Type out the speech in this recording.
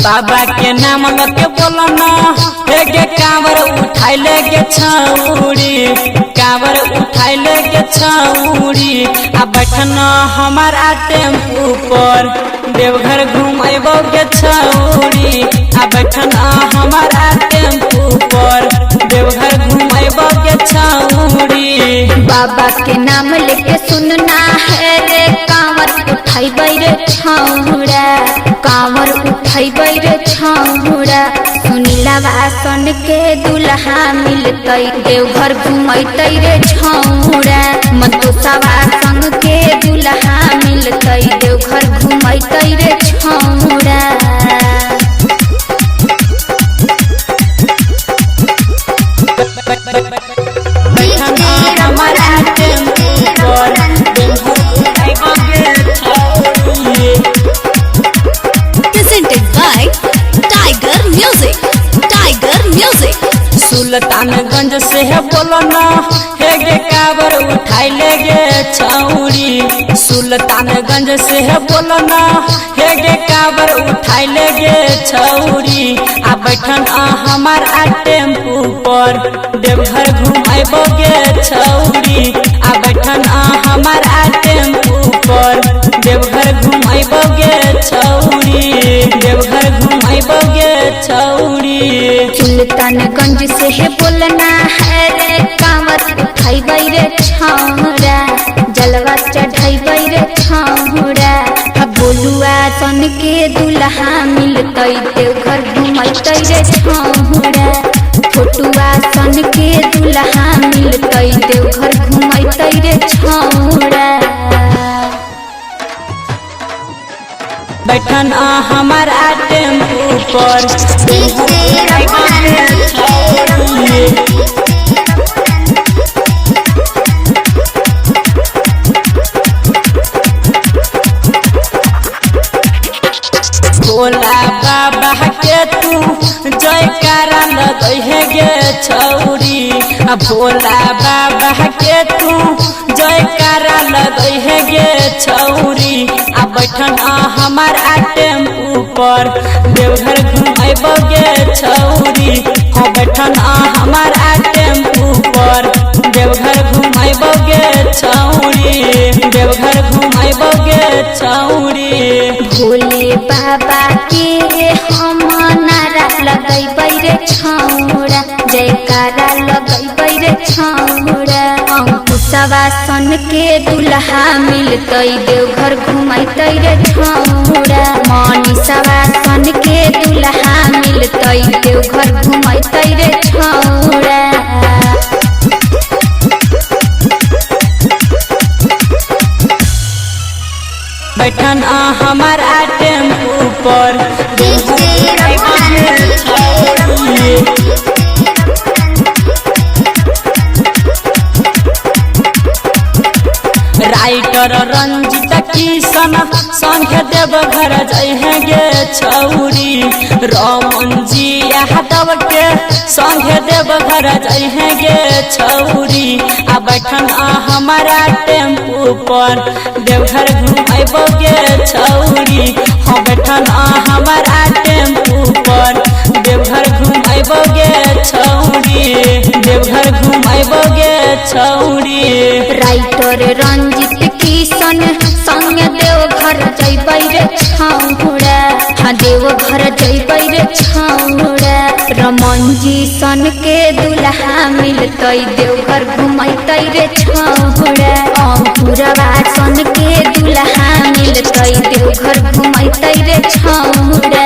बाबा के नाम लेके बोलो ना गे कांवर उठाई लेके छौरी कांवर उठाई लेके छौरी आ बैठना हमारा टेम्पू पर देवघर घुमाइबो के छौरी आ बैठना हमारा टेम्पू पर देवघर घुमाइबो के छौरी। बाबा के नाम लेके सुनना है रे कांवर उठाइबै रे छौरा कांवर उठाइबै रे छौरा सुनीला वासन के दुल्हा मिलतै देवघर घुमैतै रे छौरा मंतोषवा संग के दुल्हा मिलतै देवघर घुमैतै रे छौरा। सुल्तानगंज से है बोलो ना हे गे कांवर उठाई लेगे छौरी सुल्तानगंज से है बोलो ना हे गे कांवर उठाई लेगे छौरी आ बैठन हमारा टेम्पू पर देवघर घुमाइबो गे छौरी आ बैठन हमारा टेम्पू पर देवघर घुमाइबो गे छौरी देवघर घुमाइबो गे छौरी। सुल्तानगंज से है बोलना है रे कांवर उठाइबै रे छौरा जलवा चढ़ाइबै रे छौरा बोलुआ सन के दुल्हा मिलतै देवघर घुमैतै रे छौरा छोटुआ सन के दुल्हा मिलतै देवघर घुमैतै रे छौरा। बैठन हमारा टेम्पू पर भोला बाबा के तू जयकारा लगै है गे छौरी भोला बाबा के तू जयकारा लगै है गे छौरी आ बैठन हमारा टेम्पू पर देवघर घुमाइबो गे छौरी हाँ बैठन हमारा टेम्पू पर देवघर घुमाइबो गे छौरी देवघर घुमाइबो गे छौरी। भोले बाबा के हम नारा लगैबै रे छौरा जयकारा लगैबै रे छौरा अंकुशवा सन के दुल्हा मिलतै देवघर घुमैतै रे छौरा मनीषवा सन के दुल्हा मिलतै देवघर घुमैतै रे छौरा। बैठन हमारा टेम्पू पर राइटर रंजित किशन संग देवघर जइहे गे छौरी रमन जी यादव के संग देवघर जइहे गे छौरी आ बैठन हमारा टेम्पू पर देवघर घुमाइबो गे छौरी हाँ बैठन हमारा टेम्पू पर देवघर घुमाइबो गे छौरी देवघर घुमाइबो गे छौरी। राइटर रंजित किशन संग देवघर जइबै रे छौरा हाँ देवघर जइबै रे छौरा रमन जी सन के दुल्हा मिलतै देवघर घुमैतै रे छौरा अंकुरवा सन के दुल्हा मिलतै देवघर घुमैतै रे छौरा।